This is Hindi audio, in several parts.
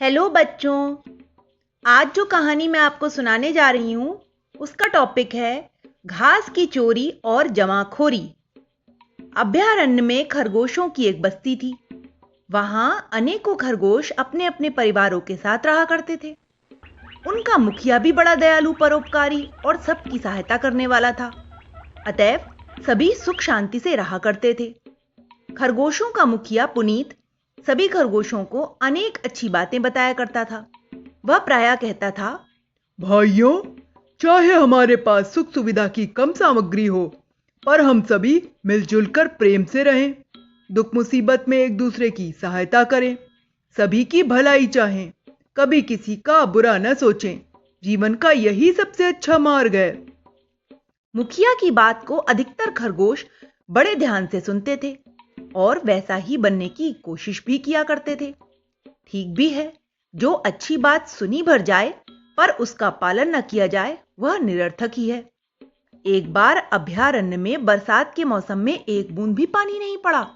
हेलो बच्चों। आज जो कहानी मैं आपको सुनाने जा रही हूँ उसका टॉपिक है घास की चोरी और जमाखोरी। अभयारण्य में खरगोशों की एक बस्ती थी। वहां अनेकों खरगोश अपने अपने परिवारों के साथ रहा करते थे। उनका मुखिया भी बड़ा दयालु, परोपकारी और सबकी सहायता करने वाला था। अतएव सभी सुख शांति से रहा करते थे। खरगोशों का मुखिया पुनीत सभी खरगोशों को अनेक अच्छी बातें बताया करता था। वह प्रायः कहता था, भाइयों, चाहे हमारे पास सुख सुविधा की कम सामग्री हो, पर हम सभी मिलजुल कर प्रेम से रहें। दुख मुसीबत में एक दूसरे की सहायता करें, सभी की भलाई चाहें, कभी किसी का बुरा न सोचें। जीवन का यही सबसे अच्छा मार्ग है। मुखिया की बात को अधिकतर खरगोश बड़े ध्यान से सुनते थे और वैसा ही बनने की कोशिश भी किया करते थे। ठीक भी है, जो अच्छी बात सुनी भर जाए पर उसका पालन न किया जाए वह निरर्थक ही है। एक बार अभयारण्य में बरसात के मौसम में एक बूंद भी पानी नहीं पड़ा।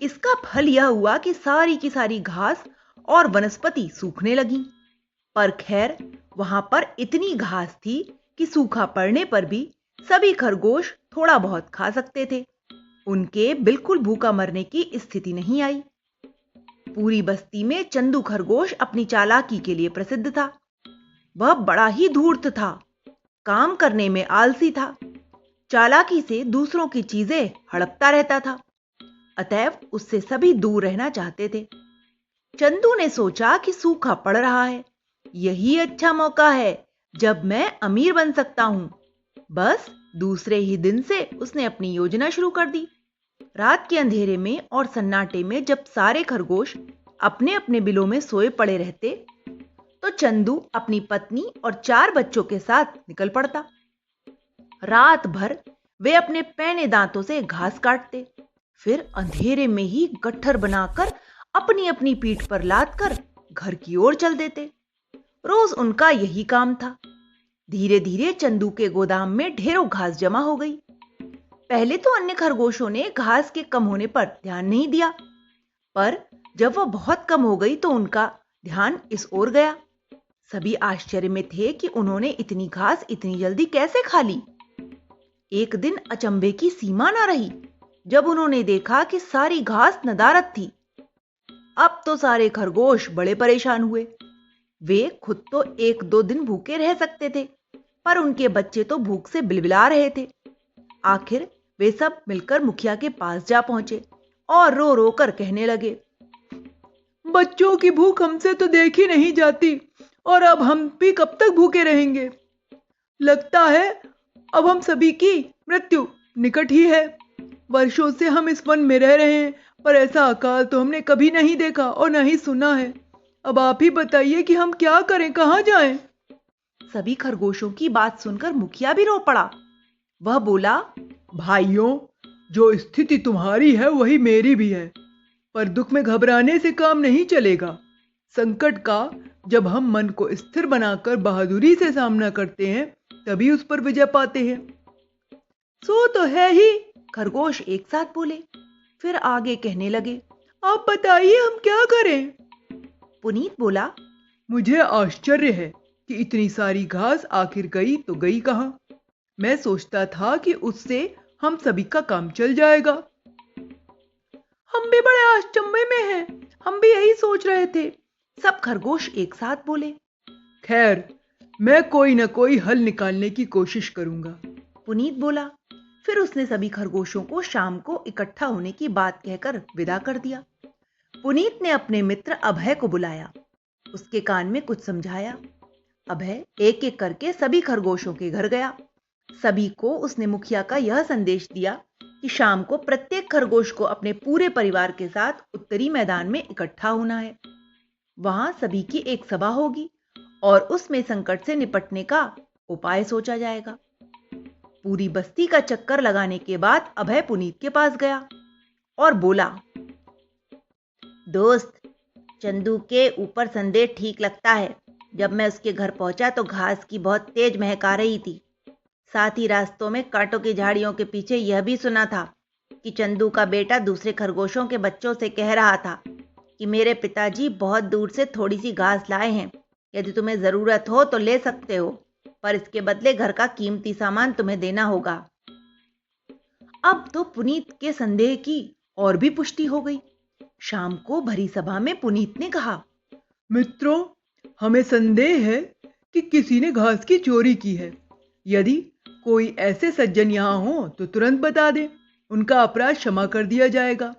इसका फल यह हुआ कि सारी की सारी घास और वनस्पति सूखने लगी। पर खैर, वहां पर इतनी घास थी कि सूखा पड़ने पर भी सभी खरगोश थोड़ा बहुत खा सकते थे। उनके बिल्कुल भूखा मरने की स्थिति नहीं आई। पूरी बस्ती में चंदू खरगोश अपनी चालाकी के लिए प्रसिद्ध था। वह बड़ा ही धूर्त था, काम करने में आलसी था, चालाकी से दूसरों की चीजें हड़पता रहता था। अतएव उससे सभी दूर रहना चाहते थे। चंदू ने सोचा कि सूखा पड़ रहा है, यही अच्छा मौका है जब मैं अमीर बन सकता हूं। बस दूसरे ही दिन से उसने अपनी योजना शुरू कर दी। रात के अंधेरे में और सन्नाटे में जब सारे खरगोश अपने अपने बिलों में सोए पड़े रहते, तो चंदू अपनी पत्नी और 4 बच्चों के साथ निकल पड़ता। रात भर वे अपने पैने दांतों से घास काटते, फिर अंधेरे में ही गट्ठर बनाकर अपनी अपनी पीठ पर लाद कर घर की ओर चल देते। रोज उनका यही काम था। धीरे धीरे चंदू के गोदाम में ढेरों घास जमा हो गई। पहले तो अन्य खरगोशों ने घास के कम होने पर ध्यान नहीं दिया, पर जब वह बहुत कम हो गई तो उनका ध्यान इस ओर गया। सभी आश्चर्य में थे कि उन्होंने इतनी घास इतनी जल्दी कैसे खा ली। एक दिन अचंभे की सीमा न रही जब उन्होंने देखा कि सारी घास नदारद थी। अब तो सारे खरगोश बड़े परेशान हुए। वे खुद तो 1-2 दिन भूखे रह सकते थे, पर उनके बच्चे तो भूख से बिलबिला रहे थे। आखिर वे सब मिलकर मुखिया के पास जा पहुंचे और रो रो कर कहने लगे, बच्चों की भूख हमसे तो देखी नहीं जाती, और अब हम भी कब तक भूखे रहेंगे। लगता है अब हम सभी की मृत्यु निकट ही है। वर्षों से हम इस वन में रह रहे हैं, पर ऐसा अकाल तो हमने कभी नहीं देखा और न ही सुना है। अब आप ही बताइए कि हम क्या करें, कहां जाएं? सभी खरगोशों की बात सुनकर मुखिया भी रो पड़ा। वह बोला, भाइयों, जो स्थिति तुम्हारी है वही मेरी भी है, पर दुख में घबराने से काम नहीं चलेगा। संकट का जब हम मन को स्थिर बनाकर बहादुरी से सामना करते हैं, तभी उस पर विजय पाते हैं। सो तो है ही, खरगोश एक साथ बोले। फिर आगे कहने लगे, आप बताइए हम क्या करें? पुनीत बोला, मुझे आश्चर्य है कि इतनी सारी घास आखिर गई तो गई कहां। मैं सोचता था कि उससे हम सभी का काम चल जाएगा। हम भी बड़े अचंभे में हैं, हम भी यही सोच रहे थे। सब खरगोश एक साथ बोले। खैर, मैं कोई न कोई हल निकालने की कोशिश करूंगा। पुनीत बोला। फिर उसने सभी खरगोशों को शाम को इकट्ठा होने की बात कहकर विदा कर दिया। पुनीत ने अपने मित्र अभय को बुलाया, उसके कान में कुछ समझाया। अभय एक एक करके सभी खरगोशों के घर गया। सभी को उसने मुखिया का यह संदेश दिया कि शाम को प्रत्येक खरगोश को अपने पूरे परिवार के साथ उत्तरी मैदान में इकट्ठा होना है। वहां सभी की एक सभा होगी और उसमें संकट से निपटने का उपाय सोचा जाएगा। पूरी बस्ती का चक्कर लगाने के बाद अभय पुनीत के पास गया और बोला, दोस्त, चंदू के ऊपर संदेश ठीक लगता है। जब मैं उसके घर पहुंचा तो घास की बहुत तेज महक आ रही थी। साथ ही रास्तों में कांटों की झाड़ियों के पीछे यह भी सुना था कि चंदू का बेटा दूसरे खरगोशों के बच्चों से कह रहा था कि मेरे पिताजी बहुत दूर से थोड़ी सी घास लाए हैं। यदि तुम्हें जरूरत हो तो ले सकते हो, पर इसके बदले घर का कीमती सामान तुम्हें देना होगा। अब तो पुनीत के संदेह की और भी पुष्टि हो गई। शाम को भरी सभा में पुनीत ने कहा, मित्रों, हमें संदेह है कि किसी ने घास की चोरी की है। यदि कोई ऐसे सज्जन यहाँ हो तो तुरंत बता दें, उनका अपराध क्षमा कर दिया जाएगा।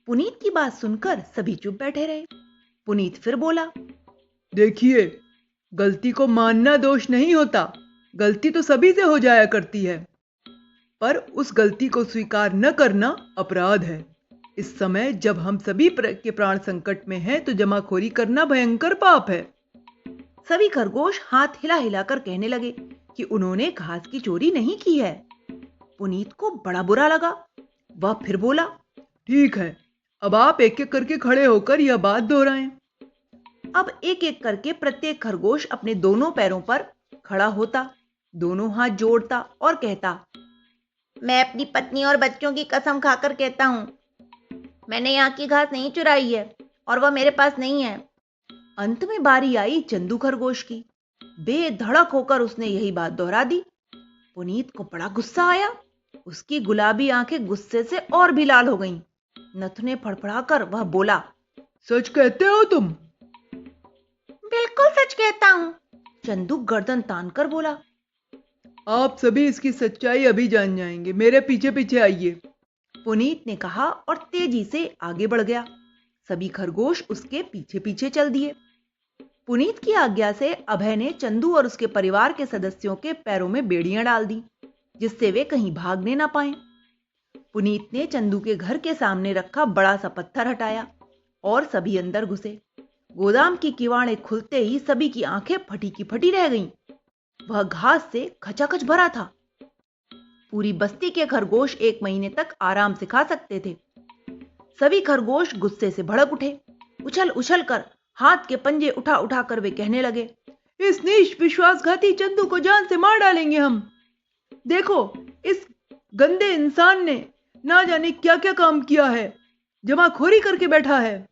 पुनीत की बात सुनकर सभी चुप बैठे रहे। पुनीत फिर बोला, देखिए, गलती को मानना दोष नहीं होता। गलती तो सभी से हो जाया करती है, पर उस गलती को स्वीकार न करना अपराध है। इस समय जब हम सभी के प्राण संकट में हैं, तो जमाखोरी करना भयंकर पाप है। सभी खरगोश हाथ हिला हिलाकर कहने लगे कि उन्होंने घास की चोरी नहीं की है। पुनीत को बड़ा बुरा लगा। वह फिर बोला, ठीक है, अब आप एक एक करके खड़े होकर यह बात दोहराएं। अब एक एक करके प्रत्येक खरगोश अपने दोनों पैरों पर खड़ा होता, दोनों हाथ जोड़ता और कहता, मैं अपनी पत्नी और बच्चों की कसम खाकर कहता हूं, मैंने यहाँ की घास नहीं चुराई है और वह मेरे पास नहीं है। अंत में बारी आई चंदू खरगोश की। बेधड़क होकर उसने यही बात दोहरा दी। पुनीत को बड़ा गुस्सा आया। उसकी गुलाबी आंखें गुस्से से और भी लाल हो गईं। नथुने फड़फड़ाकर वह बोला, सच कहते हो तुम? बिल्कुल सच कहता हूं, चंदू गर्दन तानकर बोला। आप सभी इसकी सच्चाई अभी जान जाएंगे, मेरे पीछे पीछे आइए, पुनीत ने कहा और तेजी से आगे बढ़ गया। सभी खरगोश उसके पीछे पीछे चल दिए। पुनीत की आज्ञा से अभय ने चंदू और उसके परिवार के सदस्यों के पैरों में बेड़ियां डाल दी, जिससे वे कहीं भागने ना पाएं। पुनीत ने चंदू के घर के सामने रखा बड़ा सा पत्थर हटाया और सभी अंदर घुसे। गोदाम की किवाड़ें खुलते ही सभी की आंखें फटी की फटी रह गईं। वह घास से खचाखच भरा था। पूरी बस्ती के खरगोश 1 महीने तक आराम से खा सकते थे। सभी खरगोश गुस्से से भड़क उठे। उछल उछल कर हाथ के पंजे उठा उठा कर वे कहने लगे, इस नीच विश्वासघाती चंदू को जान से मार डालेंगे हम। देखो, इस गंदे इंसान ने ना जाने क्या क्या काम किया है, जमाखोरी करके बैठा है।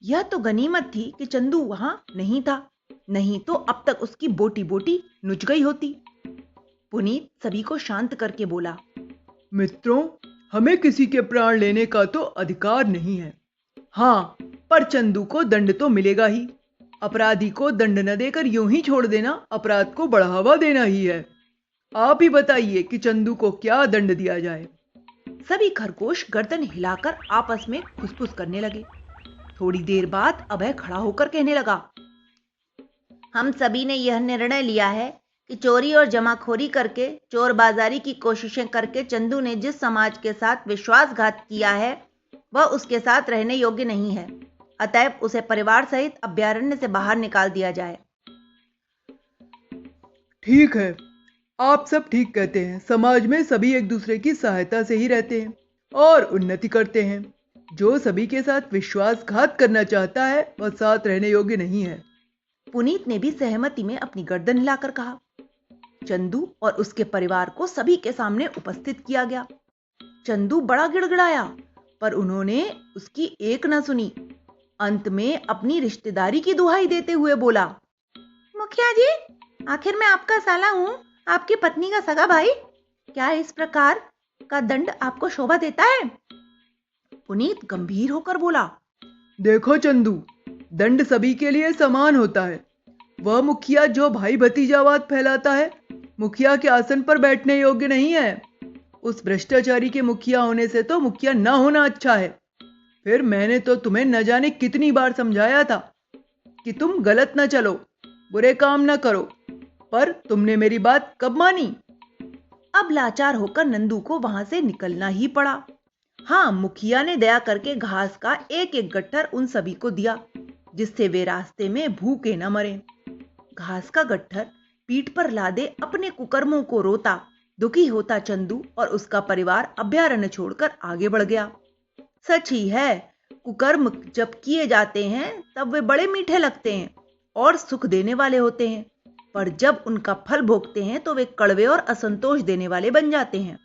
यह तो गनीमत थी कि चंदू वहां नहीं था, नहीं तो अब तक उसकी बोटी बोटी नुच गई होती। पुनीत सभी को शांत करके बोला, मित्रों, हमें किसी के प्राण लेने का तो अधिकार नहीं है। हाँ, पर चंदू को दंड तो मिलेगा ही। अपराधी को दंड न देकर यूं ही छोड़ देना अपराध को बढ़ावा देना ही है। आप ही बताइए कि चंदू को क्या दंड दिया जाए। सभी खरगोश गर्दन हिलाकर आपस में खुसफुस करने लगे। थोड़ी देर बाद अभय खड़ा होकर कहने लगा, हम सभी ने यह निर्णय लिया है कि चोरी और जमाखोरी करके, चोर बाजारी की कोशिशें करके चंदू ने जिस समाज के साथ विश्वासघात किया है, वह उसके साथ रहने योग्य नहीं है। अतएव उसे परिवार सहित अभयारण्य से बाहर निकाल दिया जाए। ठीक है, आप सब ठीक कहते हैं। समाज में सभी एक दूसरे की सहायता से ही रहते हैं और उन्नति करते हैं। जो सभी के साथ विश्वासघात करना चाहता है, वह साथ रहने योग्य नहीं है। पुनीत ने भी सहमति में अपनी गर्दन हिलाकर कहा। चंदू और उसके परिवार को सभी के सामने उपस्थित किया गया। चंदू बड़ा गिड़गिड़ाया, पर उन्होंने उसकी एक न सुनी। अंत में अपनी रिश्तेदारी की दुहाई देते हुए बोला, मुखिया जी, आखिर मैं आपका साला हूं, आपकी पत्नी का सगा भाई। क्या इस प्रकार का दंड आपको शोभा देता है? पुनीत गंभीर होकर बोला, देखो चंदू, दंड सभी के लिए समान होता है। वह मुखिया जो भाई भतीजावाद फैलाता है, मुखिया के आसन पर बैठने योग्य नहीं है। उस भ्रष्टाचारी के मुखिया होने से तो मुखिया ना होना अच्छा है। फिर मैंने तो तुम्हें न जाने कितनी बार समझाया था कि तुम गलत न चलो, बुरे काम न करो, पर तुमने मेरी बात कब मानी? अब लाचार होकर नंदू को वहां से निकलना ही पड़ा। हाँ, मुखिया ने दया करके घास का एक एक गट्ठर उन सभी को दिया, जिससे वे रास्ते में भूखे न मरे। घास का गट्ठर पीठ पर लादे अपने कुकर्मों को रोता दुखी होता चंदू और उसका परिवार अभयारण्य छोड़कर आगे बढ़ गया। सच ही है, कुकर्म जब किए जाते हैं तब वे बड़े मीठे लगते हैं और सुख देने वाले होते हैं, पर जब उनका फल भोगते हैं तो वे कड़वे और असंतोष देने वाले बन जाते हैं।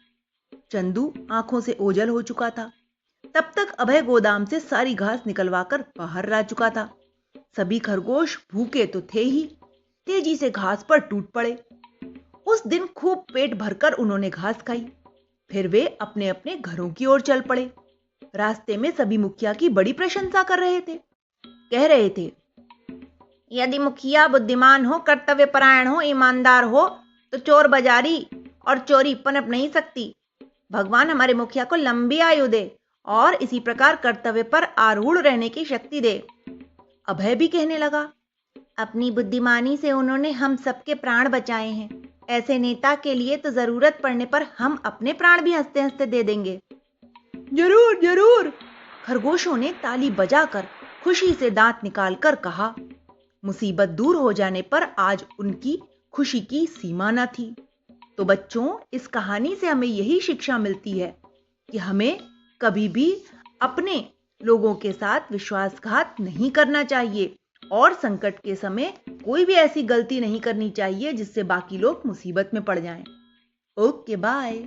चंदू आंखों से ओझल हो चुका था। तब तक अभय गोदाम से सारी घास निकलवाकर बाहर ला चुका था। सभी खरगोश भूखे तो थे ही, तेजी से घास पर टूट पड़े। उस दिन खूब पेट भरकर उन्होंने घास खाई। फिर वे अपने अपने घरों की ओर चल पड़े। रास्ते में सभी मुखिया की बड़ी प्रशंसा कर रहे थे। कह रहे थे, यदि मुखिया बुद्धिमान हो, कर्तव्यपरायण हो, ईमानदार हो तो चोर बाजारी और चोरी पनप नहीं सकती। भगवान हमारे मुखिया को लंबी आयु दे और इसी प्रकार कर्तव्य पर आरूढ़ रहने की शक्ति दे। अभय भी कहने लगा, अपनी बुद्धिमानी से उन्होंने हम सबके प्राण बचाए हैं। ऐसे नेता के लिए तो जरूरत पड़ने पर हम अपने प्राण भी हंसते हंसते दे देंगे। जरूर जरूर, खरगोशों ने ताली बजाकर खुशी से दांत निकालकर कहा। मुसीबत दूर हो जाने पर आज उनकी खुशी की सीमा न थी। तो बच्चों, इस कहानी से हमें यही शिक्षा मिलती है कि हमें कभी भी अपने लोगों के साथ विश्वासघात नहीं करना चाहिए और संकट के समय कोई भी ऐसी गलती नहीं करनी चाहिए जिससे बाकी लोग मुसीबत में पड़ जाएं। Okay, bye.